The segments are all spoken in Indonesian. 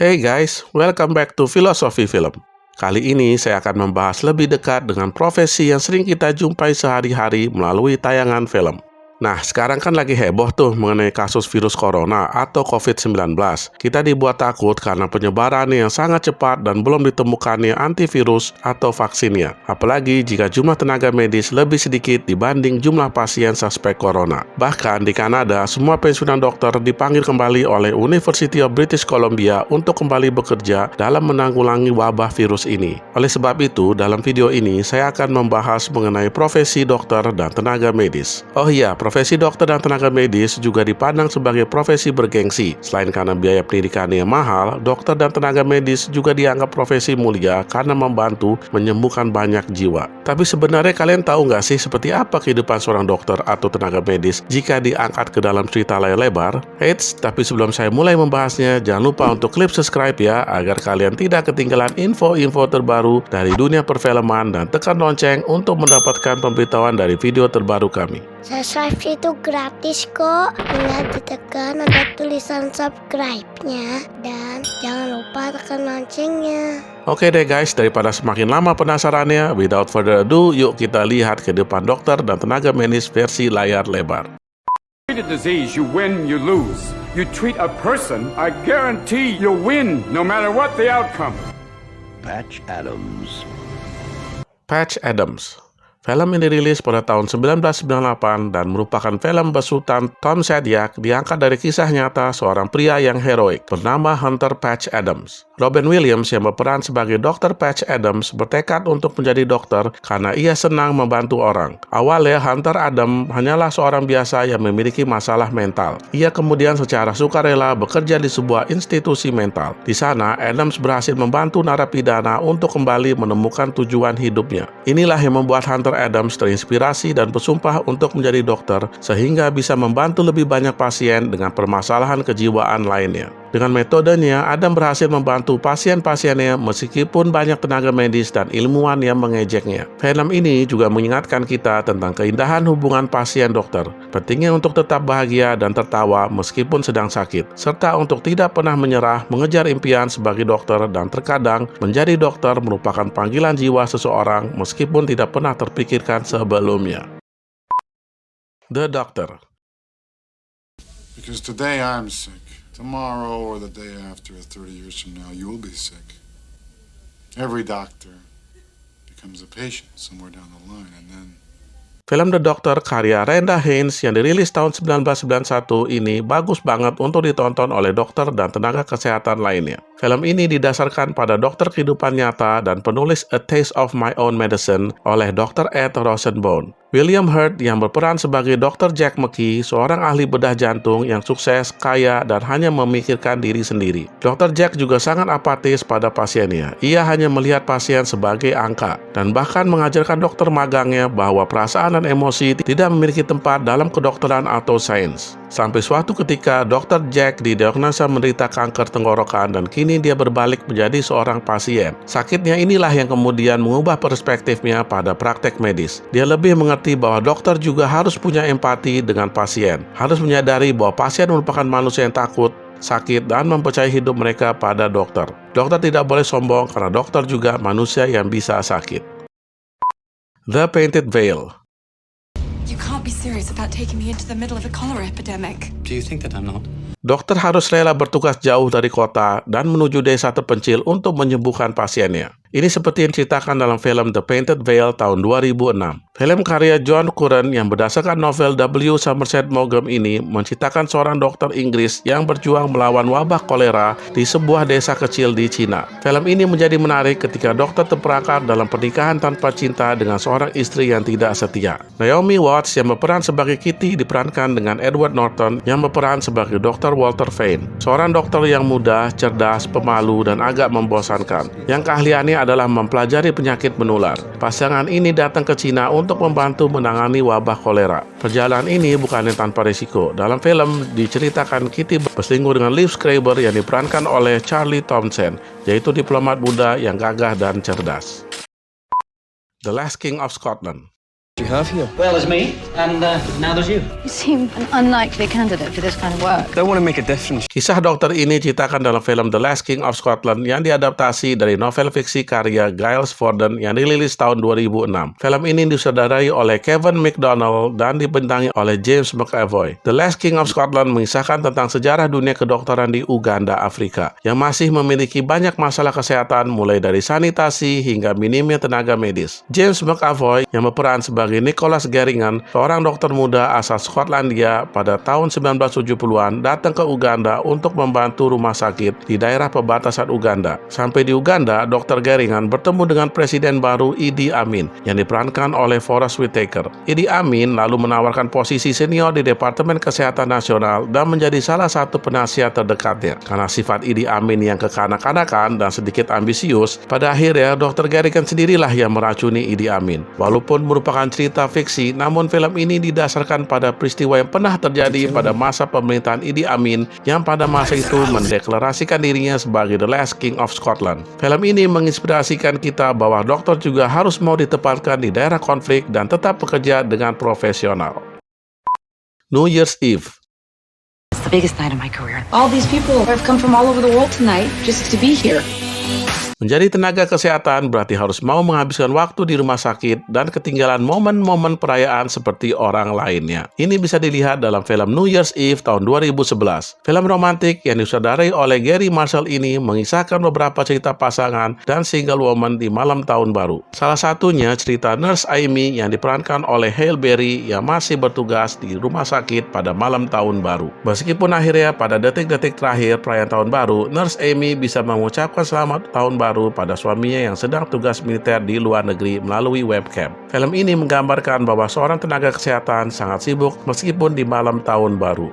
Hey guys, welcome back to Philosophy Film. Kali ini saya akan membahas lebih dekat dengan profesi yang sering kita jumpai sehari-hari melalui tayangan film. Nah, sekarang kan lagi heboh tuh mengenai kasus virus corona atau COVID-19. Kita dibuat takut karena penyebarannya yang sangat cepat dan belum ditemukannya antivirus atau vaksinnya. Apalagi jika jumlah tenaga medis lebih sedikit dibanding jumlah pasien suspek corona. Bahkan di Kanada, semua pensiunan dokter dipanggil kembali oleh University of British Columbia untuk kembali bekerja dalam menanggulangi wabah virus ini. Oleh sebab itu, dalam video ini saya akan membahas mengenai profesi dokter dan tenaga medis. Oh iya, profesi dokter dan tenaga medis juga dipandang sebagai profesi bergengsi. Selain karena biaya pendidikannya mahal, dokter dan tenaga medis juga dianggap profesi mulia karena membantu menyembuhkan banyak jiwa. Tapi sebenarnya kalian tahu nggak sih seperti apa kehidupan seorang dokter atau tenaga medis jika diangkat ke dalam cerita layar lebar? Eits, tapi sebelum saya mulai membahasnya, jangan lupa untuk klik subscribe ya, agar kalian tidak ketinggalan info-info terbaru dari dunia perfilman dan tekan lonceng untuk mendapatkan pemberitahuan dari video terbaru kami. Subscribe itu gratis kok. Tinggal ditekan ada tulisan subscribe-nya. Dan jangan lupa tekan loncengnya. Oke deh guys, daripada semakin lama penasarannya, without further ado, yuk kita lihat kehidupan dokter dan tenaga medis versi layar lebar. Treat a disease, you win, you lose. You treat a person, I guarantee you'll win, no matter what the outcome. Patch Adams. Patch Adams. Film ini dirilis pada tahun 1998 dan merupakan film besutan Tom Shadyac, diangkat dari kisah nyata seorang pria yang heroik bernama Hunter Patch Adams. Robin Williams yang berperan sebagai Dr. Patch Adams bertekad untuk menjadi dokter karena ia senang membantu orang. Awalnya Hunter Adams hanyalah seorang biasa yang memiliki masalah mental. Ia kemudian secara sukarela bekerja di sebuah institusi mental. Di sana, Adams berhasil membantu narapidana untuk kembali menemukan tujuan hidupnya. Inilah yang membuat Hunter Adams terinspirasi dan bersumpah untuk menjadi dokter sehingga bisa membantu lebih banyak pasien dengan permasalahan kejiwaan lainnya. Dengan metodenya, Adam berhasil membantu pasien-pasiennya meskipun banyak tenaga medis dan ilmuwan yang mengejeknya. Film ini juga mengingatkan kita tentang keindahan hubungan pasien dokter, pentingnya untuk tetap bahagia dan tertawa meskipun sedang sakit, serta untuk tidak pernah menyerah mengejar impian sebagai dokter dan terkadang menjadi dokter merupakan panggilan jiwa seseorang meskipun tidak pernah terpikirkan sebelumnya. The Doctor. Because today I'm sick. Tomorrow or the day after, 30 years from now, you'll be sick. Every doctor becomes a patient somewhere down the line, and then... Film The Doctor karya Renda Haynes yang dirilis tahun 1991 ini bagus banget untuk ditonton oleh dokter dan tenaga kesehatan lainnya. Film ini didasarkan pada dokter kehidupan nyata dan penulis A Taste of My Own Medicine oleh Dr. Ed Rosenbaum. William Hurt yang berperan sebagai Dr. Jack McKee, seorang ahli bedah jantung yang sukses, kaya, dan hanya memikirkan diri sendiri. Dr. Jack juga sangat apatis pada pasiennya. Ia hanya melihat pasien sebagai angka, dan bahkan mengajarkan dokter magangnya bahwa perasaan dan emosi tidak memiliki tempat dalam kedokteran atau sains. Sampai suatu ketika, Dr. Jack didiagnosa menderita kanker tenggorokan dan kini dia berbalik menjadi seorang pasien. Sakitnya inilah yang kemudian mengubah perspektifnya pada praktek medis. Dia lebih mengerti bahwa dokter juga harus punya empati dengan pasien. Harus menyadari bahwa pasien merupakan manusia yang takut, sakit, dan mempercayai hidup mereka pada dokter. Dokter tidak boleh sombong karena dokter juga manusia yang bisa sakit. The Painted Veil. You can't be serious about taking me into the middle of a cholera epidemic. Do you think that I'm not? Dokter harus rela bertugas jauh dari kota dan menuju desa terpencil untuk menyembuhkan pasiennya. Ini seperti yang diceritakan dalam film The Painted Veil tahun 2006. Film karya John Curran yang berdasarkan novel W. Somerset Maugham ini menceritakan seorang dokter Inggris yang berjuang melawan wabah kolera di sebuah desa kecil di Cina. Film ini menjadi menarik ketika dokter terperangkap dalam pernikahan tanpa cinta dengan seorang istri yang tidak setia. Naomi Watts yang berperan sebagai Kitty diperankan dengan Edward Norton yang berperan sebagai Dr. Walter Fane, seorang dokter yang muda, cerdas, pemalu, dan agak membosankan, yang keahliannya adalah mempelajari penyakit menular. Pasangan ini datang ke Cina untuk membantu menangani wabah kolera. Perjalanan ini bukannya tanpa risiko. Dalam film diceritakan Kitty berselingkuh dengan Liv Schreiber yang diperankan oleh Charlie Thompson, yaitu diplomat muda yang gagah dan cerdas. The Last King of Scotland. You have here. Well, there's me, and now there's you. You seem an unlikely candidate for this kind of work. They want to make a difference. Kisah dokter ini diceritakan dalam film The Last King of Scotland yang diadaptasi dari novel fiksi karya Giles Fordon yang dirilis tahun 2006. Film ini disutradarai oleh Kevin McDonald dan dibintangi oleh James McAvoy. The Last King of Scotland mengisahkan tentang sejarah dunia kedokteran di Uganda, Afrika, yang masih memiliki banyak masalah kesehatan mulai dari sanitasi hingga minimnya tenaga medis. James McAvoy yang berperan sebagai Nicholas Gerringan, seorang dokter muda asal Skotlandia pada tahun 1970-an, datang ke Uganda untuk membantu rumah sakit di daerah perbatasan Uganda. Sampai di Uganda, Dr. Gerringan bertemu dengan Presiden baru Idi Amin yang diperankan oleh Forest Whitaker. Idi Amin lalu menawarkan posisi senior di Departemen Kesehatan Nasional dan menjadi salah satu penasihat terdekatnya. Karena sifat Idi Amin yang kekanak-kanakan dan sedikit ambisius, pada akhirnya Dr. Gerringan sendirilah yang meracuni Idi Amin. Walaupun merupakan cerita fiksi, namun film ini didasarkan pada peristiwa yang pernah terjadi pada masa pemerintahan Idi Amin yang pada masa itu mendeklarasikan dirinya sebagai The Last King of Scotland. Film ini menginspirasikan kita bahwa dokter juga harus mau ditempatkan di daerah konflik dan tetap bekerja dengan profesional. New Year's Eve. It's the biggest night of my career. All these people have come from all over the world tonight just to be here. Menjadi tenaga kesehatan berarti harus mau menghabiskan waktu di rumah sakit dan ketinggalan momen-momen perayaan seperti orang lainnya. Ini bisa dilihat dalam film New Year's Eve tahun 2011. Film romantik yang disutradarai oleh Gary Marshall ini mengisahkan beberapa cerita pasangan dan single woman di malam tahun baru. Salah satunya cerita Nurse Amy yang diperankan oleh Halle Berry yang masih bertugas di rumah sakit pada malam tahun baru. Meskipun akhirnya pada detik-detik terakhir perayaan tahun baru, Nurse Amy bisa mengucapkan selamat tahun baru pada suaminya yang sedang tugas militer di luar negeri melalui webcam. Film ini menggambarkan bahwa seorang tenaga kesehatan sangat sibuk meskipun di malam tahun baru.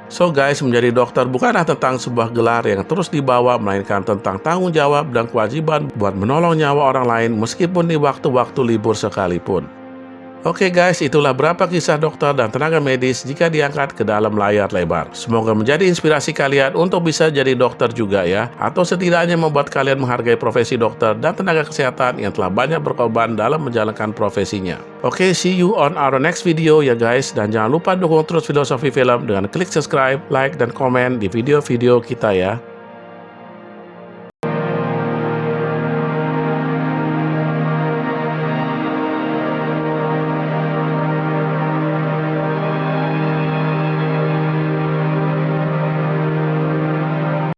So guys, menjadi dokter bukanlah tentang sebuah gelar yang terus dibawa, melainkan tentang tanggung jawab dan kewajiban buat menolong nyawa orang lain meskipun di waktu-waktu libur sekalipun. Oke guys, itulah beberapa kisah dokter dan tenaga medis jika diangkat ke dalam layar lebar. Semoga menjadi inspirasi kalian untuk bisa jadi dokter juga ya, atau setidaknya membuat kalian menghargai profesi dokter dan tenaga kesehatan yang telah banyak berkorban dalam menjalankan profesinya. Oke, see you on our next video ya guys, dan jangan lupa dukung terus Filosofi Film dengan klik subscribe, like, dan komen di video-video kita ya.